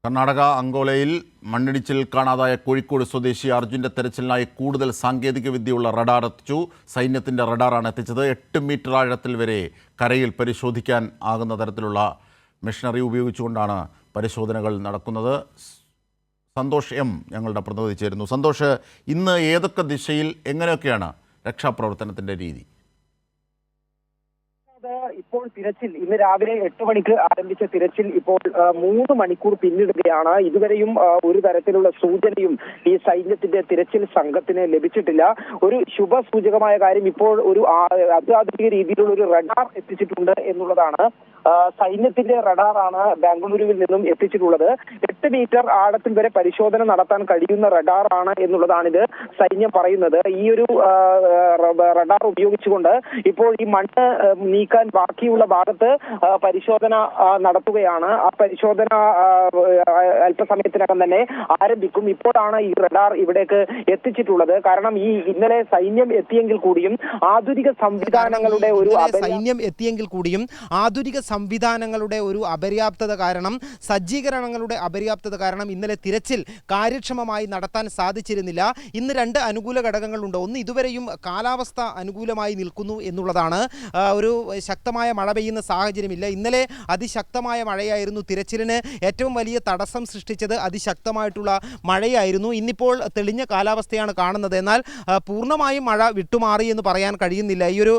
കർണാടക അങ്കോലയിൽ മണ്ണിടിച്ചിൽ കാണാതായ കോഴിക്കോട് സ്വദേശി അർജുൻ്റെ തെരച്ചിലിനായി കൂടുതൽ സാങ്കേതിക വിദ്യയുള്ള റഡാർ എത്തിച്ചു. സൈന്യത്തിൻ്റെ റഡാറാണ് എത്തിച്ചത്. 8 മീറ്റർ ആഴത്തിൽ വരെ കരയിൽ പരിശോധിക്കാൻ ആകുന്ന തരത്തിലുള്ള മെഷീനറി ഉപയോഗിച്ചുകൊണ്ടാണ് പരിശോധനകൾ നടക്കുന്നത്. സന്തോഷ് എം ഞങ്ങളുടെ പ്രതിനിധി ചേരുന്നു. സന്തോഷ്, ഇന്ന് ഏതൊക്കെ ദിശയിൽ എങ്ങനെയൊക്കെയാണ് രക്ഷാപ്രവർത്തനത്തിൻ്റെ രീതി? ഇപ്പോൾ തിരച്ചിൽ ഇന്ന് രാവിലെ 8 മണിക്ക് ആരംഭിച്ച തിരച്ചിൽ ഇപ്പോൾ 3 മണിക്കൂർ പിന്നിടുകയാണ്. ഇതുവരെയും ഒരു തരത്തിലുള്ള സൂചനയും ഈ സൈന്യത്തിന്റെ തിരച്ചിൽ സംഘത്തിന് ലഭിച്ചിട്ടില്ല. ഒരു ശുഭസൂചകമായ കാര്യം, ഇപ്പോൾ ഒരു അത്യാധുനിക രീതിയിലുള്ള ഒരു റഡാർ എത്തിച്ചിട്ടുണ്ട് എന്നുള്ളതാണ്. സൈന്യത്തിന്റെ റഡാറാണ് ബാംഗ്ലൂരുവിൽ നിന്നും എത്തിച്ചിട്ടുള്ളത്. 8 മീറ്റർ ആഴത്തിൽ വരെ പരിശോധന നടത്താൻ കഴിയുന്ന റഡാറാണ് എന്നുള്ളതാണിത് സൈന്യം പറയുന്നത്. ഈ ഒരു റഡാർ ഉപയോഗിച്ചുകൊണ്ട് ഇപ്പോൾ ഈ മണ്ണ് നീക്കാൻ ബാക്കിയുള്ള ഭാഗത്ത് പരിശോധന നടത്തുകയാണ്. ആ പരിശോധന അല്പസമയത്തിനകം തന്നെ ആരംഭിക്കും. ഇപ്പോഴാണ് ഈ റഡാർ ഇവിടേക്ക് എത്തിച്ചിട്ടുള്ളത്. കാരണം ഈ ഇന്നലെ സൈന്യം എത്തിയെങ്കിൽ കൂടിയും ആധുനിക സംവിധാനങ്ങളുടെ ഒരു അപര്യാപ്തത കാരണം, സജ്ജീകരണങ്ങളുടെ അപര്യാപ്തത കാരണം ഇന്നലെ തിരച്ചിൽ കാര്യക്ഷമമായി നടത്താൻ സാധിച്ചിരുന്നില്ല. ഇന്ന് 2 അനുകൂല ഘടകങ്ങളുണ്ട്. ഒന്ന്, ഇതുവരെയും കാലാവസ്ഥ അനുകൂലമായി നിൽക്കുന്നു എന്നുള്ളതാണ്. ഒരു ശക്തമായ മഴ പെയ്യുന്ന സാഹചര്യമില്ല. ഇന്നലെ അതിശക്തമായ മഴയായിരുന്നു. തിരച്ചിലിന് ഏറ്റവും വലിയ തടസ്സം സൃഷ്ടിച്ചത് അതിശക്തമായിട്ടുള്ള മഴയായിരുന്നു. ഇന്നിപ്പോൾ തെളിഞ്ഞ കാലാവസ്ഥയാണ് കാണുന്നത്. എന്നാൽ പൂർണ്ണമായും മഴ വിട്ടുമാറി എന്ന് പറയാൻ കഴിയുന്നില്ല. ഈ ഒരു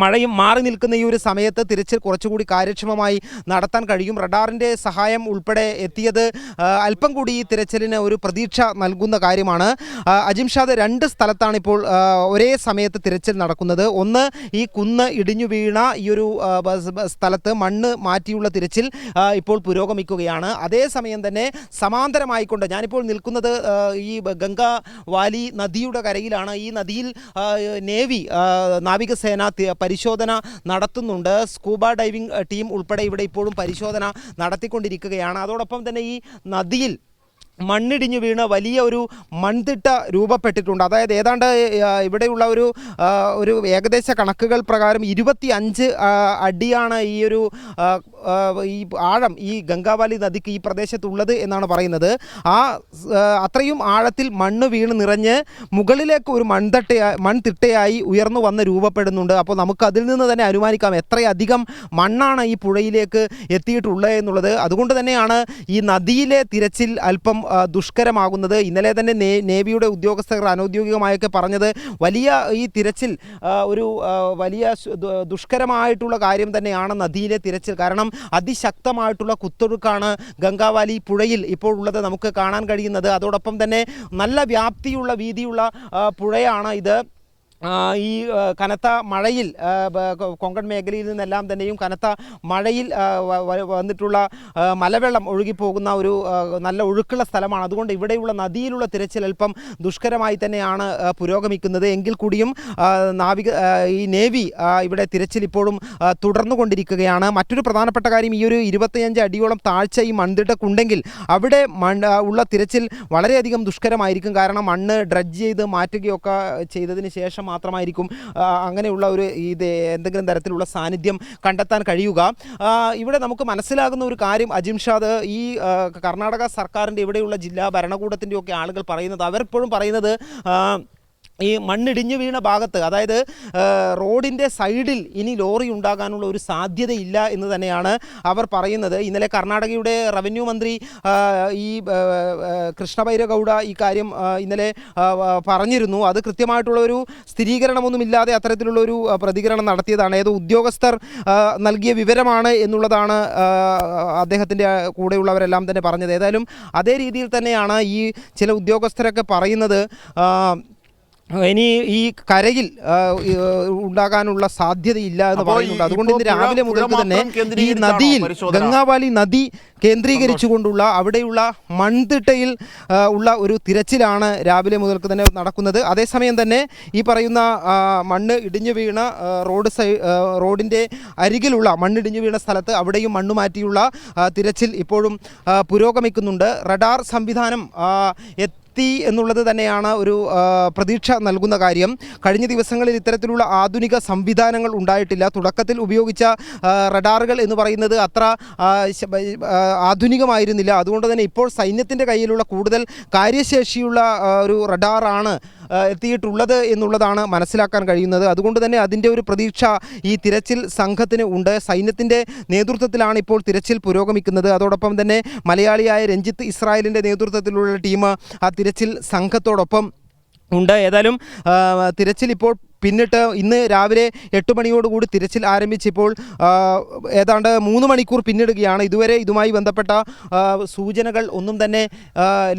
മഴയും മാറി നിൽക്കുന്ന ഈ ഒരു സമയത്ത് തിരച്ചിൽ കുറച്ചുകൂടി കാര്യക്ഷമമായി നടത്താൻ കഴിയും. റഡാറിൻ്റെ സഹായം ഉൾപ്പെടെ എത്തിയത് അല്പം കൂടി ഈ തിരച്ചിലിന് ഒരു പ്രതീക്ഷ നൽകുന്ന കാര്യമാണ്. അജിംഷാദ്, 2 സ്ഥലത്താണ് ഇപ്പോൾ ഒരേ സമയത്ത് തിരച്ചിൽ നടക്കുന്നത്. ഒന്ന്, ഈ കുന്ന് ഇടിഞ്ഞു വീണ ഈ ഒരു സ്ഥലത്ത് മണ്ണ് മാറ്റിയുള്ള തിരച്ചിൽ ഇപ്പോൾ പുരോഗമിക്കുകയാണ്. അതേസമയം തന്നെ സമാന്തരമായിക്കൊണ്ട് ഞാനിപ്പോൾ നിൽക്കുന്നത് ഈ ഗംഗാ വാലി നദിയുടെ കരയിലാണ്. ഈ നദിയിൽ നേവി, നാവികസേന പരിശോധന നടത്തുന്നുണ്ട്. സ്കൂബ ഡൈവിംഗ് ടീം ഉൾപ്പെടെ ഇവിടെ ഇപ്പോഴും പരിശോധന നടത്തിക്കൊണ്ടിരിക്കുകയാണ്. അതോടൊപ്പം തന്നെ ഈ നദിയിൽ മണ്ണിടിഞ്ഞു വീണ് വലിയ ഒരു മൺതിട്ട രൂപപ്പെട്ടിട്ടുണ്ട്. അതായത് ഏതാണ്ട് ഇവിടെയുള്ള ഒരു ഏകദേശ കണക്കുകൾ പ്രകാരം 25 അടിയാണ് ഈ ഒരു ഈ ആഴം ഈ ഗംഗാവാലി നദിക്ക് ഈ പ്രദേശത്തുള്ളത് എന്നാണ് പറയുന്നത്. അത്രയും ആഴത്തിൽ മണ്ണ് വീണ് നിറഞ്ഞ് മുകളിലേക്ക് ഒരു മൺതിട്ടയായി ഉയർന്നു വന്ന് രൂപപ്പെടുന്നുണ്ട്. അപ്പോൾ നമുക്ക് അതിൽ നിന്ന് തന്നെ അനുമാനിക്കാം എത്രയധികം മണ്ണാണ് ഈ പുഴയിലേക്ക് എത്തിയിട്ടുള്ളത് എന്നുള്ളത്. അതുകൊണ്ട് തന്നെയാണ് ഈ നദിയിലെ തിരച്ചിൽ അല്പം ദുഷ്കരമാകുന്നത്. ഇന്നലെ തന്നെ നേവിയുടെ ഉദ്യോഗസ്ഥർ അനൗദ്യോഗികമായൊക്കെ പറഞ്ഞത് വലിയ ഈ തിരച്ചിൽ ഒരു വലിയ ദുഷ്കരമായിട്ടുള്ള കാര്യം തന്നെയാണ് നദിയിലെ തിരച്ചിൽ. കാരണം അതിശക്തമായിട്ടുള്ള കുത്തൊഴുക്കാണ് ഗംഗാവാലി പുഴയിൽ ഇപ്പോൾ ഉള്ളത് നമുക്ക് കാണാൻ കഴിയുന്നത്. അതോടൊപ്പം തന്നെ നല്ല വ്യാപ്തിയുള്ള വീതിയുള്ള പുഴയാണ് ഇത്. ഈ കനത്ത മഴയിൽ കൊങ്കൺ മേഖലയിൽ നിന്നെല്ലാം തന്നെയും കനത്ത മഴയിൽ വന്നിട്ടുള്ള മലവെള്ളം ഒഴുകിപ്പോകുന്ന ഒരു നല്ല ഒഴുക്കുള്ള സ്ഥലമാണ്. അതുകൊണ്ട് ഇവിടെയുള്ള നദിയിലുള്ള തിരച്ചിൽ അല്പം ദുഷ്കരമായി തന്നെയാണ് പുരോഗമിക്കുന്നത്. എങ്കിൽ കൂടിയും ഈ നേവി ഇവിടെ തിരച്ചിൽ ഇപ്പോഴും തുടർന്നുകൊണ്ടിരിക്കുകയാണ്. മറ്റൊരു പ്രധാനപ്പെട്ട കാര്യം, ഈ ഒരു 25 അടിയോളം താഴ്ച ഈ മൺതിട്ടക്കുണ്ടെങ്കിൽ അവിടെ ഉള്ള തിരച്ചിൽ വളരെയധികം ദുഷ്കരമായിരിക്കും. കാരണം മണ്ണ് ഡ്രഡ്ജ് ചെയ്ത് മാറ്റുകയൊക്കെ ചെയ്തതിന് ശേഷം മാത്രമായിരിക്കും അങ്ങനെയുള്ള ഒരു എന്തെങ്കിലും തരത്തിലുള്ള സാന്നിധ്യം കണ്ടെത്താൻ കഴിയുക. ഇവിടെ നമുക്ക് മനസ്സിലാകുന്ന ഒരു കാര്യം അജിംഷാദ്, ഈ കർണാടക സർക്കാരിൻ്റെ ഇവിടെയുള്ള ജില്ലാ ഭരണകൂടത്തിൻ്റെ ഒക്കെ ആളുകൾ പറയുന്നത്, അവരെപ്പോഴും പറയുന്നത് ഈ മണ്ണിടിഞ്ഞു വീണ ഭാഗത്ത്, അതായത് റോഡിൻ്റെ സൈഡിൽ ഇനി ലോറി ഉണ്ടാകാനുള്ള ഒരു സാധ്യതയില്ല എന്ന് തന്നെയാണ് അവർ പറയുന്നത്. ഇന്നലെ കർണാടകയുടെ റവന്യൂ മന്ത്രി ഈ കൃഷ്ണബൈരഗൗഡ ഈ കാര്യം ഇന്നലെ പറഞ്ഞിരുന്നു. അത് കൃത്യമായിട്ടുള്ള ഒരു സ്ഥിരീകരണമൊന്നുമില്ലാതെ അത്തരത്തിലുള്ള ഒരു പ്രതികരണം നടത്തിയതാണ്. ഏതോ ഉദ്യോഗസ്ഥർ നൽകിയ വിവരമാണ് എന്നുള്ളതാണ് അദ്ദേഹത്തിൻ്റെ കൂടെയുള്ളവരെല്ലാം തന്നെ പറഞ്ഞത്. ഏതായാലും അതേ രീതിയിൽ തന്നെയാണ് ഈ ചില ഉദ്യോഗസ്ഥരൊക്കെ പറയുന്നത്. ഇനി ഈ കരയിൽ ഉണ്ടാകാനുള്ള സാധ്യതയില്ല എന്ന് പറയുന്നുണ്ട്. അതുകൊണ്ട് ഇന്ന് രാവിലെ മുതൽക്ക് തന്നെ ഈ നദിയിൽ, ഗംഗാവാലി നദി കേന്ദ്രീകരിച്ചുകൊണ്ടുള്ള അവിടെയുള്ള മൺതിട്ടയിൽ ഉള്ള ഒരു തിരച്ചിലാണ് രാവിലെ മുതൽക്ക് തന്നെ നടക്കുന്നത്. അതേസമയം തന്നെ ഈ പറയുന്ന മണ്ണ് ഇടിഞ്ഞു വീണ റോഡിൻ്റെ അരികിലുള്ള മണ്ണിടിഞ്ഞു വീണ സ്ഥലത്ത് അവിടെയും മണ്ണ് മാറ്റിയുള്ള തിരച്ചിൽ ഇപ്പോഴും പുരോഗമിക്കുന്നുണ്ട്. റഡാർ സംവിധാനം എത്തി എന്നുള്ളത് തന്നെയാണ് ഒരു പ്രതീക്ഷ നൽകുന്ന കാര്യം. കഴിഞ്ഞ ദിവസങ്ങളിൽ ഇത്തരത്തിലുള്ള ആധുനിക സംവിധാനങ്ങൾ ഉണ്ടായിട്ടില്ല. തുടക്കത്തിൽ ഉപയോഗിച്ച റഡാറുകൾ എന്ന് പറയുന്നത് അത്ര ആധുനികമായിരുന്നില്ല. അതുകൊണ്ട് തന്നെ ഇപ്പോൾ സൈന്യത്തിൻ്റെ കയ്യിലുള്ള കൂടുതൽ കാര്യശേഷിയുള്ള ഒരു റഡാറാണ് എത്തിയിട്ടുള്ളത് എന്നുള്ളതാണ് മനസ്സിലാക്കാൻ കഴിയുന്നത്. അതുകൊണ്ട് തന്നെ അതിൻ്റെ ഒരു പ്രതീക്ഷ ഈ തിരച്ചിൽ സംഘത്തിന് ഉണ്ട്. സൈന്യത്തിൻ്റെ നേതൃത്വത്തിലാണ് ഇപ്പോൾ തിരച്ചിൽ പുരോഗമിക്കുന്നത്. അതോടൊപ്പം തന്നെ മലയാളിയായ രഞ്ജിത്ത് ഇസ്രായേലിൻ്റെ നേതൃത്വത്തിലുള്ള ടീം ആ തിരച്ചിൽ സംഘത്തോടൊപ്പം ഉണ്ട്. ഏതായാലും തിരച്ചിൽ ഇപ്പോൾ പിന്നിട്ട് ഇന്ന് രാവിലെ 8 മണിയോടുകൂടി തിരച്ചിൽ ആരംഭിച്ചിപ്പോൾ ഏതാണ്ട് 3 മണിക്കൂർ പിന്നിടുകയാണ്. ഇതുവരെ ഇതുമായി ബന്ധപ്പെട്ട സൂചനകൾ ഒന്നും തന്നെ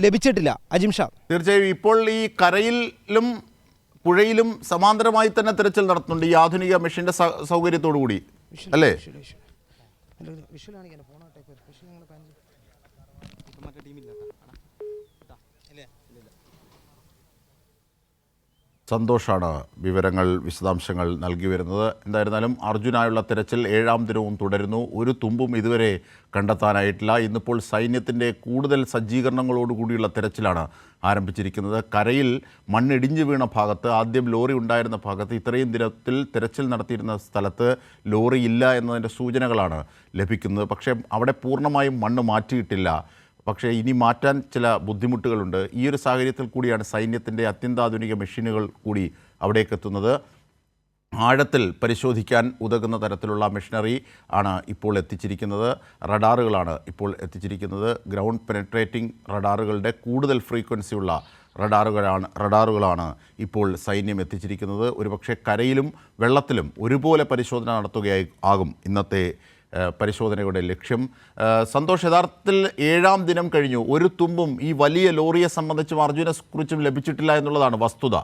ലഭിച്ചിട്ടില്ല. അജിംഷാ, തീർച്ചയായും ഇപ്പോൾ ഈ കരയിലും പുഴയിലും സമാന്തരമായി തന്നെ തിരച്ചിൽ നടത്തുന്നുണ്ട് ഈ ആധുനിക മെഷീൻ്റെ സൗകര്യത്തോടു കൂടി, അല്ലേ? സന്തോഷാണ് വിവരങ്ങൾ വിശദാംശങ്ങൾ നൽകി വരുന്നത്. എന്തായിരുന്നാലും അർജുനായുള്ള തിരച്ചിൽ 7ാം ദിനവും തുടരുന്നു. ഒരു തുമ്പും ഇതുവരെ കണ്ടെത്താനായിട്ടില്ല. ഇന്നിപ്പോൾ സൈന്യത്തിൻ്റെ കൂടുതൽ സജ്ജീകരണങ്ങളോടുകൂടിയുള്ള തിരച്ചിലാണ് ആരംഭിച്ചിരിക്കുന്നത്. കരയിൽ മണ്ണിടിഞ്ഞു വീണ ഭാഗത്ത്, ആദ്യം ലോറി ഉണ്ടായിരുന്ന ഭാഗത്ത്, ഇത്രയും ദിനത്തിൽ തിരച്ചിൽ നടത്തിയിരുന്ന സ്ഥലത്ത് ലോറി ഇല്ല എന്നതിൻ്റെ സൂചനകളാണ് ലഭിക്കുന്നത്. പക്ഷേ അവിടെ പൂർണ്ണമായും മണ്ണ് മാറ്റിയിട്ടില്ല. പക്ഷേ ഇനി മാറ്റാൻ ചില ബുദ്ധിമുട്ടുകളുണ്ട്. ഈ ഒരു സാഹചര്യത്തിൽ കൂടിയാണ് സൈന്യത്തിൻ്റെ അത്യന്താധുനിക മെഷീനുകൾ കൂടി അവിടേക്ക് എത്തുന്നത്. ആഴത്തിൽ പരിശോധിക്കാൻ ഉതകുന്ന തരത്തിലുള്ള മെഷീനറി ആണ് ഇപ്പോൾ എത്തിച്ചിരിക്കുന്നത്. റഡാറുകളാണ് ഇപ്പോൾ എത്തിച്ചിരിക്കുന്നത്. ഗ്രൗണ്ട് പെനട്രേറ്റിംഗ് റഡാറുകളുടെ കൂടുതൽ ഫ്രീക്വൻസിയുള്ള റഡാറുകളാണ് ഇപ്പോൾ സൈന്യം എത്തിച്ചിരിക്കുന്നത്. ഒരുപക്ഷെ കരയിലും വെള്ളത്തിലും ഒരുപോലെ പരിശോധന നടത്തുകയായി ആകും ഇന്നത്തെ പരിശോധനയുടെ ലക്ഷ്യം. സന്തോഷ്, യഥാർത്ഥത്തിൽ 7ാം ദിനം കഴിഞ്ഞു. ഒരു തുമ്പും ഈ വലിയ ലോറിയെ സംബന്ധിച്ചും അർജുനെ കുറിച്ചും ലഭിച്ചിട്ടില്ല എന്നുള്ളതാണ് വസ്തുത.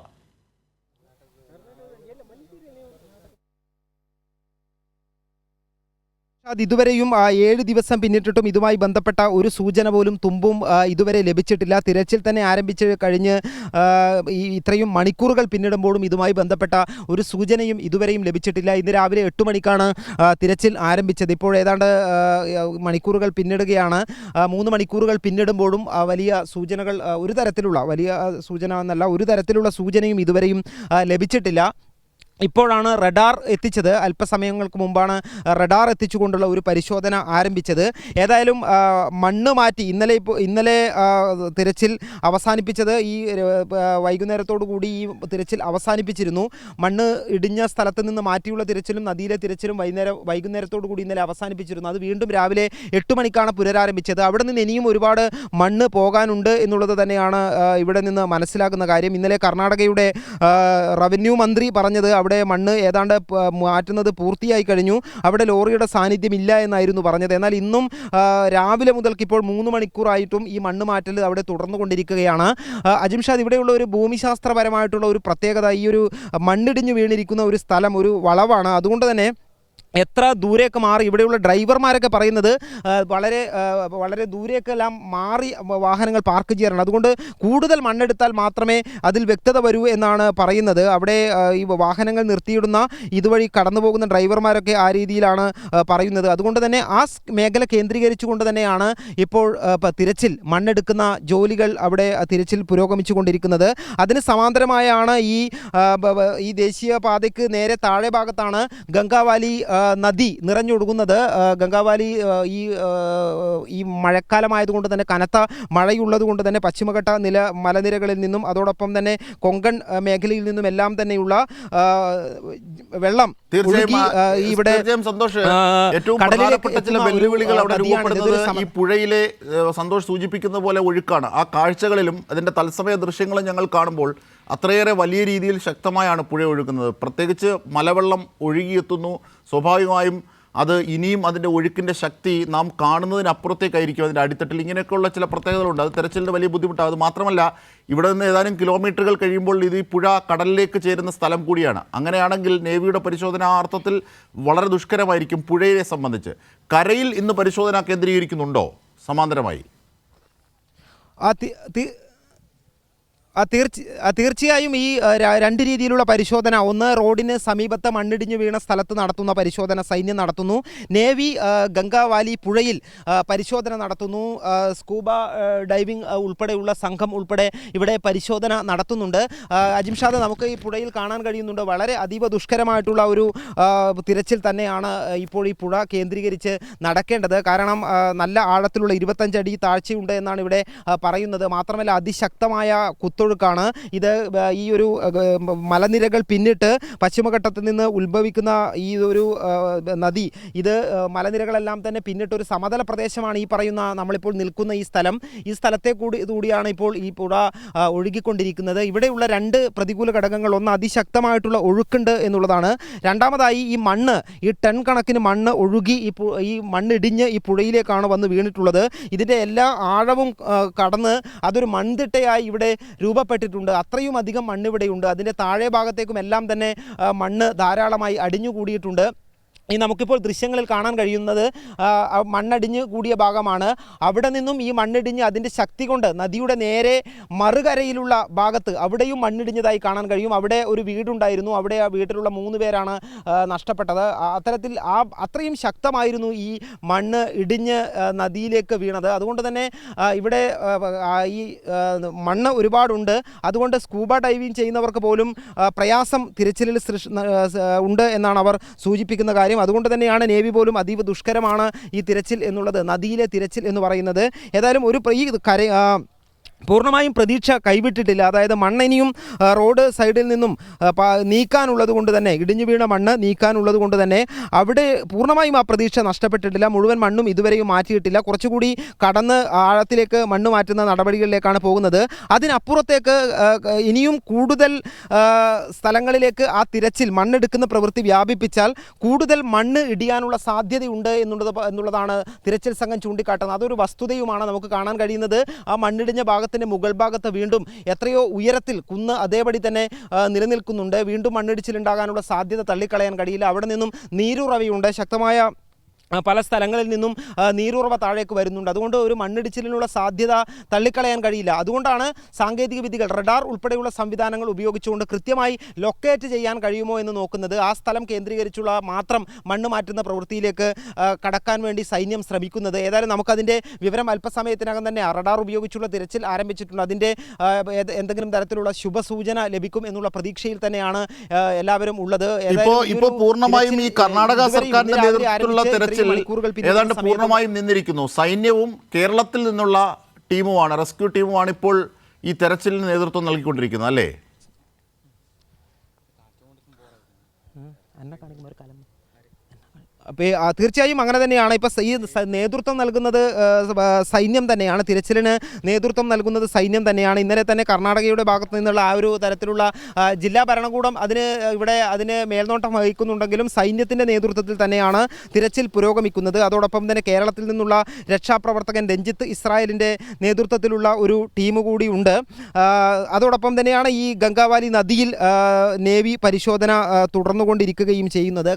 ഇതുവരെയും 7 ദിവസം പിന്നിട്ടിട്ടും ഇതുമായി ബന്ധപ്പെട്ട ഒരു സൂചന പോലും തുമ്പും ഇതുവരെ ലഭിച്ചിട്ടില്ല. തിരച്ചിൽ തന്നെ ആരംഭിച്ച് കഴിഞ്ഞ് ഇത്രയും മണിക്കൂറുകൾ പിന്നിടുമ്പോഴും ഇതുമായി ബന്ധപ്പെട്ട ഒരു സൂചനയും ഇതുവരെയും ലഭിച്ചിട്ടില്ല. ഇന്ന് രാവിലെ 8 മണിക്കാണ് തിരച്ചിൽ ആരംഭിച്ചത്. ഇപ്പോൾ ഏതാണ്ട് മണിക്കൂറുകൾ പിന്നിടുകയാണ്. 3 മണിക്കൂറുകൾ പിന്നിടുമ്പോഴും വലിയ സൂചനകൾ, ഒരു തരത്തിലുള്ള വലിയ സൂചന എന്നല്ല, ഒരു തരത്തിലുള്ള സൂചനയും ഇതുവരെയും ലഭിച്ചിട്ടില്ല. ഇപ്പോഴാണ് റഡാർ എത്തിച്ചത്. അല്പസമയങ്ങൾക്ക് മുമ്പാണ് റഡാർ എത്തിച്ചുകൊണ്ടുള്ള ഒരു പരിശോധന ആരംഭിച്ചത്. ഏതായാലും മണ്ണ് മാറ്റി ഇന്നലെ തിരച്ചിൽ അവസാനിപ്പിച്ചത് ഈ വൈകുന്നേരത്തോടു കൂടി ഈ തിരച്ചിൽ അവസാനിപ്പിച്ചിരുന്നു. മണ്ണ് ഇടിഞ്ഞ സ്ഥലത്ത് നിന്ന് മാറ്റിയുള്ള തിരച്ചിലും നദിയിലെ തിരച്ചിലും വൈകുന്നേരത്തോടു കൂടി ഇന്നലെ അവസാനിപ്പിച്ചിരുന്നു. അത് വീണ്ടും രാവിലെ 8 മണിക്കാണ് പുനരാരംഭിച്ചത്. അവിടെ നിന്ന് ഇനിയും ഒരുപാട് മണ്ണ് പോകാനുണ്ട് എന്നുള്ളത് തന്നെയാണ് ഇവിടെ നിന്ന് മനസ്സിലാക്കുന്ന കാര്യം. ഇന്നലെ കർണാടകയുടെ റവന്യൂ മന്ത്രി പറഞ്ഞത് അവിടെ മണ്ണ് ഏതാണ്ട് മാറ്റുന്നത് പൂർത്തിയായി കഴിഞ്ഞു, അവിടെ ലോറിയുടെ സാന്നിധ്യം ഇല്ല എന്നായിരുന്നു പറഞ്ഞത്. എന്നാൽ ഇന്നും രാവിലെ മുതൽക്ക് ഇപ്പോൾ 3 മണിക്കൂറായിട്ടും ഈ മണ്ണ് മാറ്റൽ അവിടെ തുടർന്നുകൊണ്ടിരിക്കുകയാണ്. അജിംഷാദ്, ഇവിടെയുള്ള ഒരു ഭൂമിശാസ്ത്രപരമായിട്ടുള്ള ഒരു പ്രത്യേകത, ഈ ഒരു മണ്ണിടിഞ്ഞു വീണിരിക്കുന്ന ഒരു സ്ഥലം ഒരു വളവാണ്. അതുകൊണ്ട് തന്നെ എത്ര ദൂരേക്ക് മാറി, ഇവിടെയുള്ള ഡ്രൈവർമാരൊക്കെ പറയുന്നത് വളരെ ദൂരേക്കെല്ലാം മാറി വാഹനങ്ങൾ പാർക്ക് ചെയ്യാറുണ്ട്. അതുകൊണ്ട് കൂടുതൽ മണ്ണെടുത്താൽ മാത്രമേ അതിൽ വ്യക്തത വരൂ എന്നാണ് പറയുന്നത്. അവിടെ ഈ വാഹനങ്ങൾ നിർത്തിയിടുന്ന ഇതുവഴി കടന്നു പോകുന്ന ഡ്രൈവർമാരൊക്കെ ആ രീതിയിലാണ് പറയുന്നത്. അതുകൊണ്ട് തന്നെ ആ മേഖല കേന്ദ്രീകരിച്ചുകൊണ്ട് തന്നെയാണ് ഇപ്പോൾ തിരച്ചിൽ, മണ്ണെടുക്കുന്ന ജോലികൾ അവിടെ തിരച്ചിൽ പുരോഗമിച്ചു കൊണ്ടിരിക്കുന്നത്. അതിന് സമാന്തരമായാണ് ഈ ദേശീയപാതയ്ക്ക് നേരെ താഴെ ഭാഗത്താണ് ഗംഗാവാലി നദി നിറഞ്ഞൊഴുകുന്നത്. ഗംഗാവാലി ഈ മഴക്കാലമായതുകൊണ്ട് തന്നെ, കനത്ത മഴയുള്ളത് കൊണ്ട് തന്നെ പശ്ചിമഘട്ട മലനിരകളിൽ നിന്നും അതോടൊപ്പം തന്നെ കൊങ്കൺ മേഖലയിൽ നിന്നും എല്ലാം തന്നെയുള്ള വെള്ളം ഇവിടെ ഏറ്റവും പ്രധാനപ്പെട്ട ചില വെല്ലുവിളികൾ അവിടെ രൂപപ്പെടുന്നത് ഈ പുഴയിലെ സന്തോഷ് സൂചിപ്പിക്കുന്ന പോലെ ഒഴുക്കാണ്. ആ കാഴ്ചകളിലും അതിൻ്റെ തത്സമയ ദൃശ്യങ്ങളും ഞങ്ങൾ കാണുമ്പോൾ അത്രയേറെ വലിയ രീതിയിൽ ശക്തമായാണ് പുഴ ഒഴുകുന്നത്. പ്രത്യേകിച്ച് മലവെള്ളം ഒഴുകിയെത്തുന്നു. സ്വാഭാവികമായും അത് ഇനിയും അതിൻ്റെ ഒഴുക്കിൻ്റെ ശക്തി നാം കാണുന്നതിനപ്പുറത്തേക്കായിരിക്കും അതിൻ്റെ അടിത്തട്ടിൽ. ഇങ്ങനെയൊക്കെയുള്ള ചില പ്രത്യേകതകളുണ്ട്. അത് തെരച്ചിലിൻ്റെ വലിയ ബുദ്ധിമുട്ടാണ്. അത് മാത്രമല്ല, ഇവിടെ നിന്ന് ഏതാനും കിലോമീറ്ററുകൾ കഴിയുമ്പോൾ ഇത് ഈ പുഴ കടലിലേക്ക് ചേരുന്ന സ്ഥലം കൂടിയാണ്. അങ്ങനെയാണെങ്കിൽ നേവിയുടെ പരിശോധന ആ അർത്ഥത്തിൽ വളരെ ദുഷ്കരമായിരിക്കും പുഴയെ സംബന്ധിച്ച്. കരയിൽ ഇന്ന് പരിശോധന കേന്ദ്രീകരിക്കുന്നുണ്ടോ സമാന്തരമായി? തീർച്ചയായും ഈ രണ്ട് രീതിയിലുള്ള പരിശോധന, ഒന്ന് റോഡിന് സമീപത്ത് മണ്ണിടിഞ്ഞു വീണ സ്ഥലത്ത് നടത്തുന്ന പരിശോധന സൈന്യം നടത്തുന്നു. നേവി ഗംഗാവാലി പുഴയിൽ പരിശോധന നടത്തുന്നു. സ്കൂബ ഡൈവിംഗ് ഉൾപ്പെടെയുള്ള സംഘം ഉൾപ്പെടെ ഇവിടെ പരിശോധന നടത്തുന്നുണ്ട്. അജിംഷാദ്, നമുക്ക് ഈ പുഴയിൽ കാണാൻ കഴിയുന്നുണ്ട് വളരെ അതീവ ദുഷ്കരമായിട്ടുള്ള ഒരു തിരച്ചിൽ തന്നെയാണ് ഇപ്പോൾ ഈ പുഴ കേന്ദ്രീകരിച്ച് നടക്കേണ്ടത്. കാരണം നല്ല ആഴത്തിലുള്ള 25 അടി താഴ്ചയുണ്ട് എന്നാണ് ഇവിടെ പറയുന്നത്. മാത്രമല്ല അതിശക്തമായ കുത്തൊഴുക്കാണ് ഇത്. ഈ ഒരു മലനിരകൾ പിന്നിട്ട് പശ്ചിമഘട്ടത്തിൽ നിന്ന് ഉത്ഭവിക്കുന്ന ഈ ഒരു നദി, ഇത് മലനിരകളെല്ലാം തന്നെ പിന്നിട്ട് ഒരു സമതല പ്രദേശമാണ് ഈ പറയുന്ന നമ്മളിപ്പോൾ നിൽക്കുന്ന ഈ സ്ഥലം. ഈ സ്ഥലത്തെ കൂടിയാണ് ഇപ്പോൾ ഈ പുഴ ഒഴുകിക്കൊണ്ടിരിക്കുന്നത്. ഇവിടെയുള്ള രണ്ട് പ്രതികൂല ഘടകങ്ങൾ, ഒന്ന് അതിശക്തമായിട്ടുള്ള ഒഴുക്കുണ്ട് എന്നുള്ളതാണ്. രണ്ടാമതായി ഈ മണ്ണ്, ഈ ടൺ കണക്കിന് മണ്ണ് ഒഴുകി ഈ മണ്ണിടിഞ്ഞ് ഈ പുഴയിലേക്കാണ് വന്ന് വീണിട്ടുള്ളത്. ഇതിൻ്റെ എല്ലാ ആഴവും കടന്ന് അതൊരു മൺതിട്ടയായി ഇവിടെ രൂപപ്പെട്ടിട്ടുണ്ട്. അത്രയും അധികം മണ്ണിവിടെയുണ്ട്. അതിൻ്റെ താഴെ ഭാഗത്തേക്കും എല്ലാം തന്നെ മണ്ണ് ധാരാളമായി അടിഞ്ഞുകൂടിയിട്ടുണ്ട്. ഈ നമുക്കിപ്പോൾ ദൃശ്യങ്ങളിൽ കാണാൻ കഴിയുന്നത് മണ്ണടിഞ്ഞ് കൂടിയ ഭാഗമാണ്. അവിടെ നിന്നും ഈ മണ്ണിടിഞ്ഞ് അതിൻ്റെ ശക്തി കൊണ്ട് നദിയുടെ നേരെ മറുകരയിലുള്ള ഭാഗത്ത് അവിടെയും മണ്ണിടിഞ്ഞതായി കാണാൻ കഴിയും. അവിടെ ഒരു വീടുണ്ടായിരുന്നു. അവിടെ ആ വീട്ടിലുള്ള 3 പേരാണ് നഷ്ടപ്പെട്ടത്. അത്തരത്തിൽ അത്രയും ശക്തമായിരുന്നു ഈ മണ്ണ് ഇടിഞ്ഞ് നദിയിലേക്ക് വീണത്. അതുകൊണ്ട് തന്നെ ഇവിടെ ഈ മണ്ണ് ഒരുപാടുണ്ട്. അതുകൊണ്ട് സ്കൂബ ഡൈവിംഗ് ചെയ്യുന്നവർക്ക് പോലും പ്രയാസം തിരച്ചിലിൽ ഉണ്ട് എന്നാണ് അവർ സൂചിപ്പിക്കുന്ന കാര്യം. അതുകൊണ്ട് തന്നെയാണ് നേവി പോലും അതീവ ദുഷ്കരമാണ് ഈ തിരച്ചിൽ എന്നുള്ളത്, നദിയിലെ തിരച്ചിൽ എന്ന് പറയുന്നത്. ഏതായാലും പൂർണ്ണമായും പ്രതീക്ഷ കൈവിട്ടിട്ടില്ല. അതായത് മണ്ണിനിയും റോഡ് സൈഡിൽ നിന്നും നീക്കാനുള്ളത് കൊണ്ട് തന്നെ, ഇടിഞ്ഞു വീണ മണ്ണ് നീക്കാനുള്ളത് കൊണ്ട് തന്നെ അവിടെ പൂർണ്ണമായും ആ പ്രതീക്ഷ നഷ്ടപ്പെട്ടിട്ടില്ല. മുഴുവൻ മണ്ണും ഇതുവരെയും മാറ്റിയിട്ടില്ല. കുറച്ചുകൂടി കടന്ന് ആഴത്തിലേക്ക് മണ്ണ് മാറ്റുന്ന നടപടികളിലേക്കാണ് പോകുന്നത്. അതിനപ്പുറത്തേക്ക് ഇനിയും കൂടുതൽ സ്ഥലങ്ങളിലേക്ക് ആ തിരച്ചിൽ, മണ്ണെടുക്കുന്ന പ്രവൃത്തി വ്യാപിപ്പിച്ചാൽ കൂടുതൽ മണ്ണ് ഇടിയാനുള്ള സാധ്യതയുണ്ട് എന്നുള്ളതാണ് തിരച്ചിൽ സംഘം ചൂണ്ടിക്കാട്ടുന്നത്. അതൊരു വസ്തുതയുമാണ് നമുക്ക് കാണാൻ കഴിയുന്നത്. ആ മണ്ണിടിഞ്ഞ ഭാഗത്ത് മുകൾ ഭാഗത്ത് വീണ്ടും എത്രയോ ഉയരത്തിൽ കുന്ന് അതേപടി തന്നെ നിലനിൽക്കുന്നുണ്ട്. വീണ്ടും മണ്ണിടിച്ചിലുണ്ടാകാനുള്ള സാധ്യത തള്ളിക്കളയാൻ കഴിയില്ല. അവിടെ നിന്നും നീരുറവയുണ്ട്. ശക്തമായ പല സ്ഥലങ്ങളിൽ നിന്നും നീരുറവ താഴേക്ക് വരുന്നുണ്ട്. അതുകൊണ്ട് ഒരു മണ്ണിടിച്ചിലിനുള്ള സാധ്യത തള്ളിക്കളയാൻ കഴിയില്ല. അതുകൊണ്ടാണ് സാങ്കേതിക വിദ്യകൾ, റഡാർ ഉൾപ്പെടെയുള്ള സംവിധാനങ്ങൾ ഉപയോഗിച്ചുകൊണ്ട് കൃത്യമായി ലൊക്കേറ്റ് ചെയ്യാൻ കഴിയുമോ എന്ന് നോക്കുന്നത്. ആ സ്ഥലം കേന്ദ്രീകരിച്ചുള്ള മാത്രം മണ്ണ് മാറ്റുന്ന പ്രവൃത്തിയിലേക്ക് കടക്കാൻ വേണ്ടി സൈന്യം ശ്രമിക്കുന്നത്. ഏതായാലും നമുക്കതിൻ്റെ വിവരം അല്പസമയത്തിനകം തന്നെ റഡാർ ഉപയോഗിച്ചുള്ള തിരച്ചിൽ ആരംഭിച്ചിട്ടുണ്ട്. അതിൻ്റെ എന്തെങ്കിലും തരത്തിലുള്ള ശുഭസൂചന ലഭിക്കും എന്നുള്ള പ്രതീക്ഷയിൽ തന്നെയാണ് എല്ലാവരും ഉള്ളത്. ഇപ്പോൾ പൂർണ്ണമായും ഈ കർണാടക സർക്കാരിന്റെ നേതൃത്വത്തിലുള്ള തിരച്ചിൽ ഏതാണ്ട് പൂർണ്ണമായും നിന്നിരിക്കുന്നു. സൈന്യവും കേരളത്തിൽ നിന്നുള്ള ടീമുമാണ്, റെസ്ക്യൂ ടീമുമാണ് ഇപ്പോൾ ഈ തെരച്ചിലിന് നേതൃത്വം നൽകിക്കൊണ്ടിരിക്കുന്നത്, അല്ലേ? തീർച്ചയായും അങ്ങനെ തന്നെയാണ്. ഇപ്പോൾ ഈ നേതൃത്വം നൽകുന്നത് സൈന്യം തന്നെയാണ്. തിരച്ചിലിന് നേതൃത്വം നൽകുന്നത് സൈന്യം തന്നെയാണ്. ഇന്നലെ തന്നെ കർണാടകയുടെ ഭാഗത്തു നിന്നുള്ള ആ ഒരു തരത്തിലുള്ള ജില്ലാ ഭരണകൂടം അതിന് മേൽനോട്ടം വഹിക്കുന്നുണ്ടെങ്കിലും സൈന്യത്തിൻ്റെ നേതൃത്വത്തിൽ തന്നെയാണ് തിരച്ചിൽ പുരോഗമിക്കുന്നത്. അതോടൊപ്പം തന്നെ കേരളത്തിൽ നിന്നുള്ള രക്ഷാപ്രവർത്തകൻ രഞ്ജിത്ത് ഇസ്രായേലിൻ്റെ നേതൃത്വത്തിലുള്ള ഒരു ടീം കൂടി ഉണ്ട്. അതോടൊപ്പം തന്നെയാണ് ഈ ഗംഗാവാലി നദിയിൽ നേവി പരിശോധന തുടർന്നുകൊണ്ടിരിക്കുകയും ചെയ്യുന്നത്.